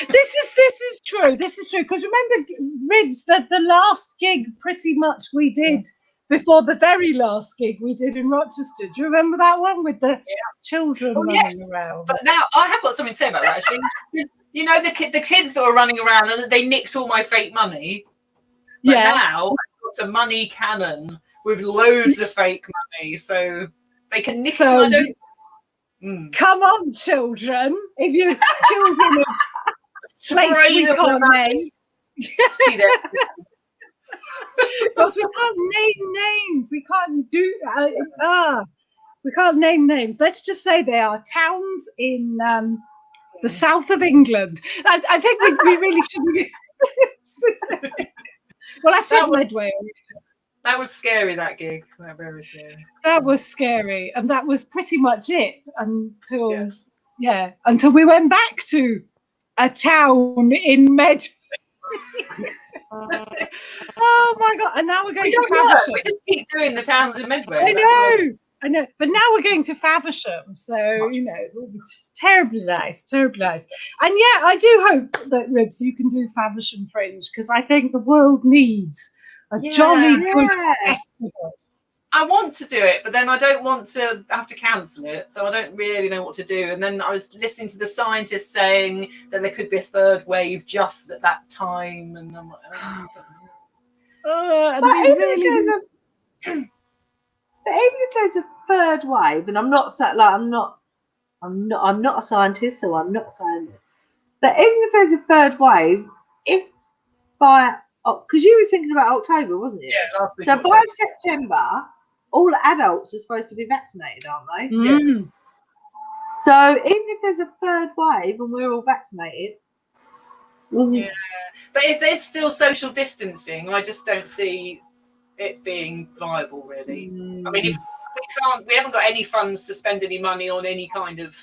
Speaker 1: This is true. This is true. Because remember, Ribs, that the last gig pretty much we did before the very last gig we did in Rochester. Do you remember that one with the children running around?
Speaker 2: But now I have got something to say about that, actually. You know, the kids that were running around and they nicked all my fake money. But now I've got a money cannon with loads of fake money, so they can nick it. I don't.
Speaker 1: Come on, children! If you children of place we can't name,
Speaker 2: see that?
Speaker 1: because we can't name names. We can't do. We can't name names. Let's just say they are towns in the south of England. I think we really shouldn't be specific. Well, I said Medway.
Speaker 2: That was scary, that gig. Very scary.
Speaker 1: That was scary. And that was pretty much it until until we went back to a town in Medway. Oh my God. And now we're going to Faversham.
Speaker 2: We just keep doing the towns in Medway.
Speaker 1: I know. But now we're going to Faversham. So, you know, it will be terribly nice. Terribly nice. And yeah, I do hope that, Ribs, you can do Faversham Fringe, because I think the world needs a jolly good festival.
Speaker 2: I want to do it, but then I don't want to have to cancel it, so I don't really know what to do. And then I was listening to the scientists saying that there could be a third wave just at that time, and I'm like,
Speaker 3: but even if there's a third wave, and I'm not a scientist, so I'm not saying it. But even if there's a third wave, because you were thinking about October, wasn't it?
Speaker 2: Yeah, last week.
Speaker 3: So by September, all adults are supposed to be vaccinated, aren't they?
Speaker 2: Yeah.
Speaker 3: So even if there's a third wave and we're all vaccinated, but
Speaker 2: if there's still social distancing, I just don't see it being viable, really. I mean, if we haven't got any funds to spend any money on any kind of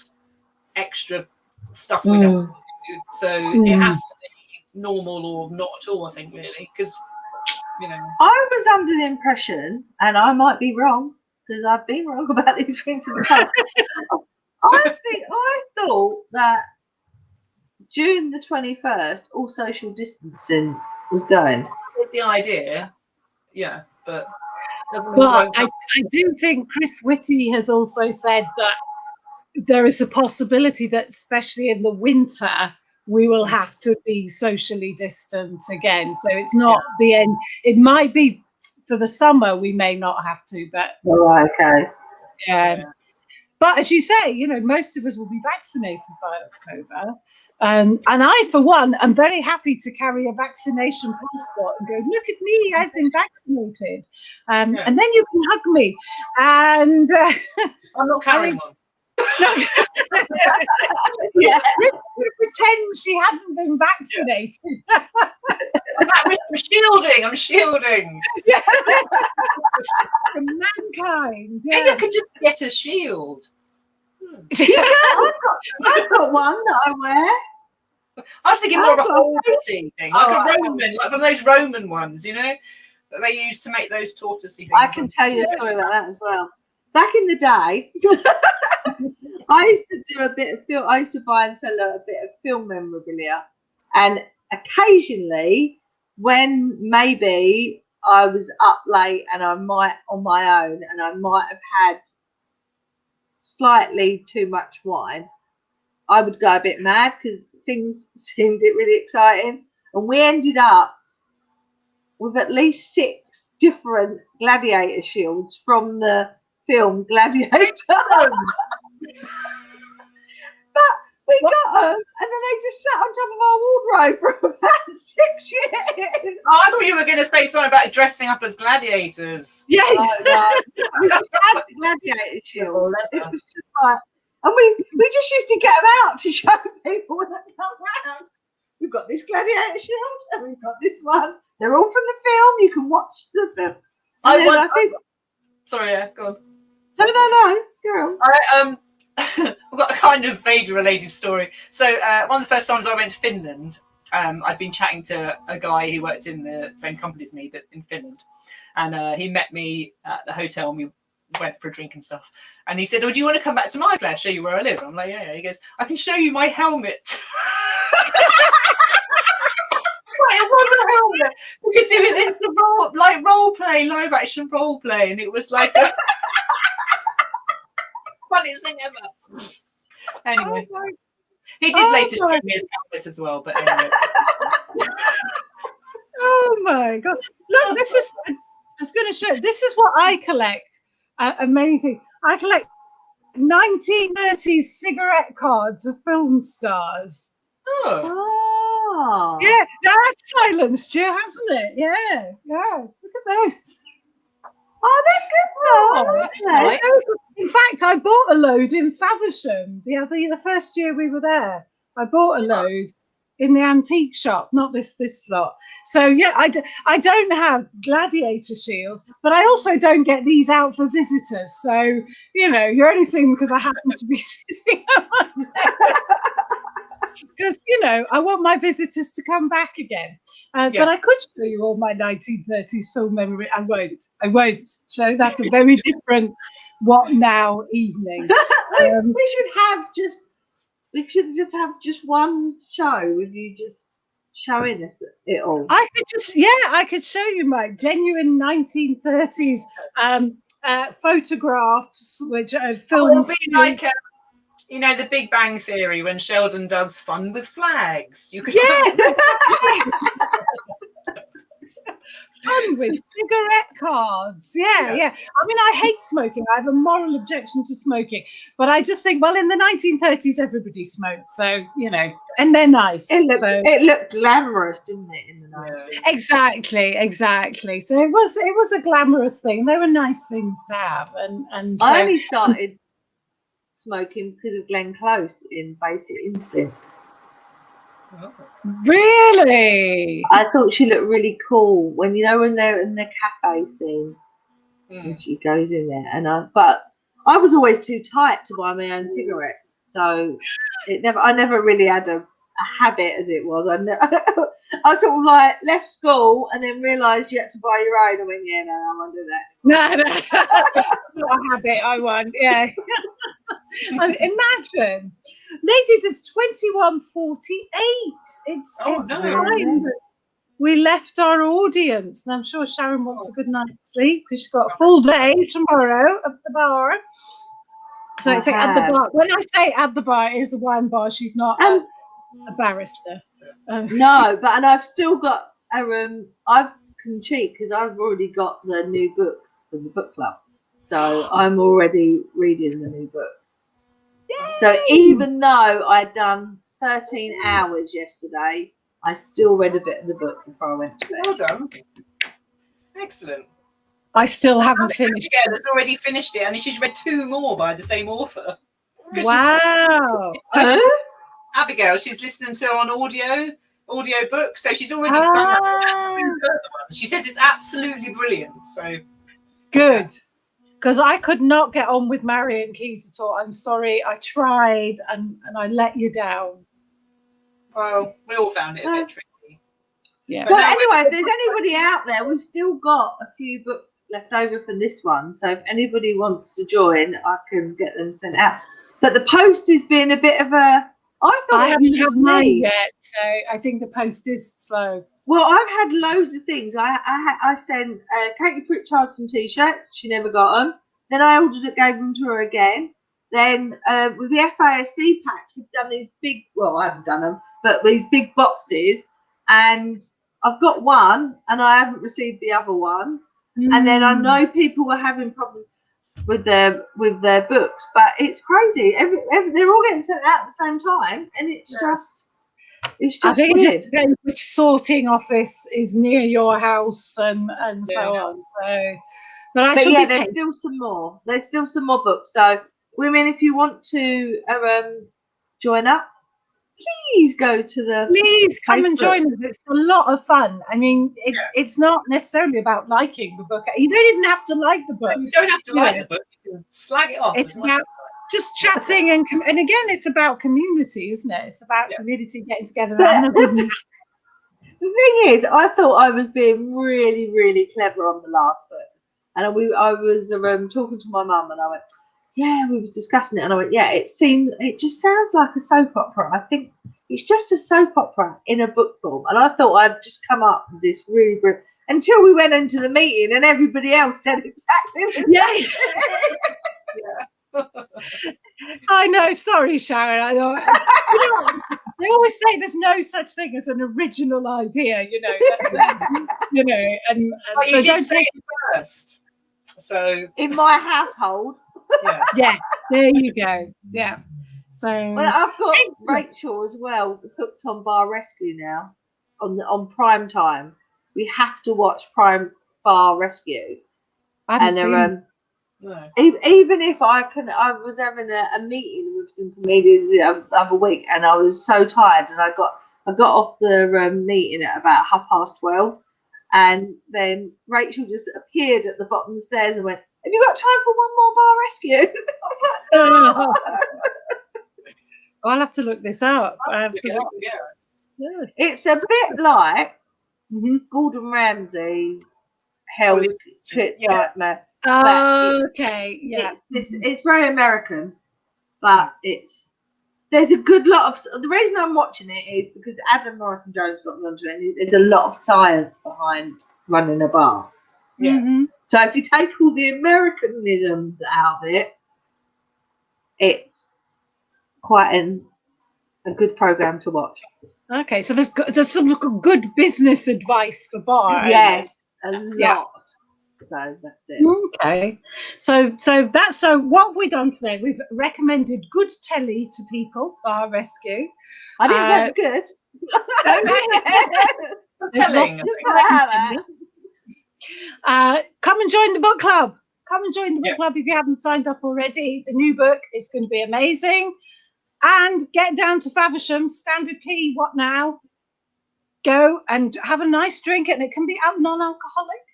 Speaker 2: extra stuff we have to do, so it has to be normal or not at all, I think, really, because
Speaker 3: I was under the impression, and I might be wrong because I've been wrong about these things in the past. I thought that June the 21st, all social distancing was going.
Speaker 2: It's the idea, but
Speaker 1: I do think Chris Whitty has also said that there is a possibility that, especially in the winter, we will have to be socially distant again. So it's not the end. It might be for the summer we may not have to, but but as you say, most of us will be vaccinated by October. And I, for one, am very happy to carry a vaccination passport and go, look at me, I've been vaccinated. And then you can hug me. And
Speaker 2: I'm not carrying one.
Speaker 1: Pretend she hasn't been vaccinated.
Speaker 2: I'm shielding.
Speaker 1: From mankind.
Speaker 2: Maybe I can just get a shield.
Speaker 3: I've got one that I wear.
Speaker 2: I was thinking more of a whole body thing, like a Roman, like one of those Roman ones, that they used to make those tortoisey things.
Speaker 3: I can tell you a story about that as well. Back in the day, I used to do a bit of film. I used to buy and sell a bit of film memorabilia, and occasionally, when maybe I was up late and I might on my own, and I might have had slightly too much wine, I would go a bit mad because things seemed really exciting, and we ended up with at least 6 different gladiator shields from the film Gladiator. But we got them, and then they just sat on top of our wardrobe for about 6 years.
Speaker 2: Oh, I thought you were going to say something about dressing up as gladiators.
Speaker 1: Yeah.
Speaker 3: No. We just had the gladiator shield. It was just like, and we just used to get them out to show people when they come round. We've got this gladiator shield, and we've got this one. They're all from the film. You can watch the film. I think.
Speaker 2: Sorry, yeah, go on.
Speaker 3: No, girl.
Speaker 2: I've got a kind of vaguely related story. So one of the first times I went to Finland, I'd been chatting to a guy who worked in the same company as me, but in Finland. And he met me at the hotel and we went for a drink and stuff. And he said, "Oh, do you want to come back to my place, show you where I live?" I'm like, yeah. He goes, "I can show you my helmet." It was a helmet because it was into role play, live action role play, and it was like the funniest thing ever. Anyway, he did later show me his helmet as well, but anyway.
Speaker 1: Oh my god! Look, this is. I was going to show. This is what I collect. Amazing. I collect 1930s cigarette cards of film stars.
Speaker 2: Oh.
Speaker 1: Yeah, that's silenced you, hasn't it? Yeah. Look at those.
Speaker 3: Oh, they're good though, aren't they?
Speaker 1: In fact, I bought a load in Faversham the first year we were there. I bought a load in the antique shop, not this lot. So yeah, I don't have gladiator shields, but I also don't get these out for visitors. So you're only seeing them because I happen to be sitting at my desk. Because I want my visitors to come back again. But I could show you all my 1930s film memory. I won't. So that's a very different what now evening.
Speaker 3: We should just have one show with you just showing us it all.
Speaker 1: I could show you my genuine 1930s photographs, which are filmed.
Speaker 2: Like the Big Bang Theory when Sheldon does fun with flags. You could
Speaker 1: fun with cigarette cards. Yeah. I mean, I hate smoking. I have a moral objection to smoking, but I just think, well, in the 1930s, everybody smoked, so and they're nice.
Speaker 3: It looked glamorous, didn't it, in the 90s?
Speaker 1: Exactly. So it was a glamorous thing. They were nice things to have, and so,
Speaker 3: I only started smoking because of Glenn Close in Basic Instinct.
Speaker 1: Really?
Speaker 3: I thought she looked really cool when they're in the cafe scene and she goes in there, but I was always too tight to buy my own cigarettes, so I never really had a habit as it was. I sort of like left school and then realised you had to buy your own. I went, no, I won't do that.
Speaker 1: No, that's not a habit I want. Yeah. Imagine, ladies, it's 21:48. It's time that we left our audience, and I'm sure Sharon wants a good night's sleep because she's got a full day tomorrow at the bar. So it's at the bar. When I say at the bar, it is a wine bar. She's not a barrister.
Speaker 3: No, and I've still got I can cheat because I've already got the new book from the book club, so I'm already reading the new book. Yay! So even though I'd done 13 hours yesterday, I still read a bit of the book before I went to bed.
Speaker 2: Well done. Excellent.
Speaker 1: I still haven't finished.
Speaker 2: Yeah, that's already finished it, and she's read 2 more by the same author.
Speaker 1: Wow.
Speaker 2: Abigail, she's listening to her on audio book, so she's already done that. She says it's absolutely brilliant. So
Speaker 1: good. Because I could not get on with Marion Keyes at all. I'm sorry. I tried and I let you down.
Speaker 2: Well, we all found it a bit tricky.
Speaker 1: Yeah.
Speaker 3: So anyway, if there's anybody out there, we've still got a few books left over from this one. So if anybody wants to join, I can get them sent out. But the post has been a bit of a... I
Speaker 1: haven't had mine yet, so I think the post is slow.
Speaker 3: Well, I've had loads of things. I sent Katie Pritchard some T-shirts. She never got them. Then I ordered it, gave them to her again. Then with the FASD patch, we've done these big, well, I haven't done them, but these big boxes. And I've got one, and I haven't received the other one. And then I know people were having problems with their books, but it's crazy. They're all getting sent out at the same time, and it's just
Speaker 1: I think
Speaker 3: weird.
Speaker 1: it just depends which sorting office is near your house and so on. So, but
Speaker 3: yeah, there's still some more. There's still some more books. So, women, if you want to join up, please go to the.
Speaker 1: Please come and
Speaker 3: Facebook.
Speaker 1: join us. It's a lot of fun. I mean, it's not necessarily about liking the book. You don't even have to like the book.
Speaker 2: You don't have to like the book. You can slag it off.
Speaker 1: It's about just chatting and again, it's about community, isn't it? It's about community getting together and having a good night.
Speaker 3: The thing is, I thought I was being really, really clever on the last book, and I was talking to my mum, and I went, "Yeah," we was discussing it, and I went, "Yeah, it just sounds like a soap opera. I think it's just a soap opera in a book form." And I thought I'd just come up with this really brilliant, until we went into the meeting, and everybody else said exactly the same.
Speaker 1: I know. Sorry, Sharon. I know. They always say there's no such thing as an original idea, you know. And so don't take
Speaker 2: it first. So
Speaker 3: in my household,
Speaker 1: yeah, there you go. Yeah. So
Speaker 3: well, I've got Rachel as well hooked on Bar Rescue now on Prime Time. We have to watch Prime Bar Rescue, even if I was having a meeting with some comedians the other week, and I was so tired, and I got off the meeting at about 12:30, and then Rachel just appeared at the bottom of the stairs and went, "Have you got time for one more Bar Rescue?" I'm like, "No."
Speaker 1: I'll have to look this up. Absolutely.
Speaker 3: Yeah. It's a bit like Gordon Ramsay's Hell's Nightmare.
Speaker 1: Okay, yeah.
Speaker 3: It's very American, but there's a good lot of. The reason I'm watching it is because Adam Morrison Jones got me onto it, and there's a lot of science behind running a bar.
Speaker 1: Yeah.
Speaker 3: So if you take all the Americanisms out of it, it's quite a good program to watch.
Speaker 1: Okay, so there's some good business advice for bar.
Speaker 3: Yes, a lot. So that's it.
Speaker 1: Okay, so what have we done today? We've recommended good telly to people. Bar Rescue.
Speaker 3: I didn't say it's
Speaker 1: good. There's lots of come and join the book club. Come and join the book club if you haven't signed up already. The new book is going to be amazing. And get down to Faversham, Standard Key. What now? Go and have a nice drink, and it can be non-alcoholic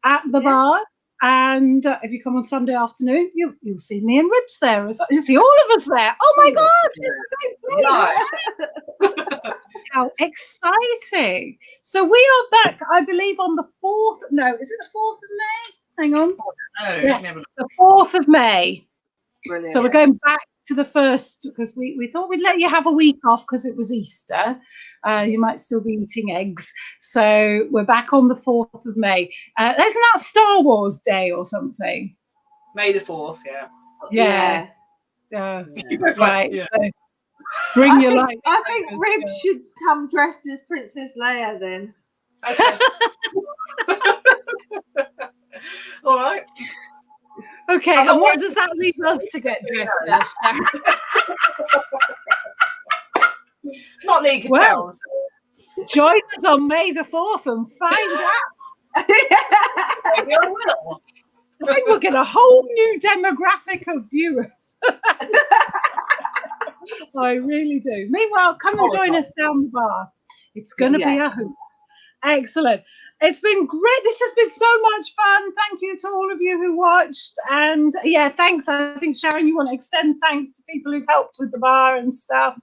Speaker 1: at the bar. And if you come on Sunday afternoon, you'll see me and Ribs there as well. You'll see all of us there. Oh my God! It's so close. How exciting! So we are back, I believe, on the 4th. No, is it the 4th of May? Hang on. The 4th of May.
Speaker 3: Brilliant.
Speaker 1: So we're going back to the 1st because we thought we'd let you have a week off because it was Easter. You might still be eating eggs. So we're back on the 4th of May. Isn't that Star Wars Day or something?
Speaker 2: May the 4th,
Speaker 1: Yeah. Right. So bring your light.
Speaker 3: I think Rib should come dressed as Princess Leia then.
Speaker 2: Okay. All right.
Speaker 1: Okay, and what does that leave us to get dressed as, Sharon?
Speaker 2: Not that you can tell.
Speaker 1: Join us on May the 4th and find out.
Speaker 2: Maybe I will.
Speaker 1: I think we'll get a whole new demographic of viewers. I really do. Meanwhile, come and join us down the bar. It's going to be a hoot. Excellent. It's been great. This has been so much fun. Thank you to all of you who watched. And thanks. I think, Sharon, you want to extend thanks to people who've helped with the bar and stuff.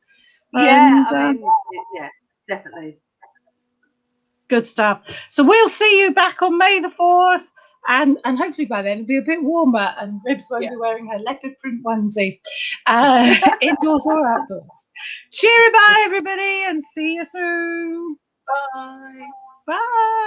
Speaker 3: Definitely.
Speaker 1: Good stuff. So we'll see you back on May the 4th. And hopefully by then it'll be a bit warmer and Ribs won't be wearing her leopard print onesie, indoors or outdoors. Cheery bye, everybody, and see you soon.
Speaker 2: Bye.
Speaker 1: Bye.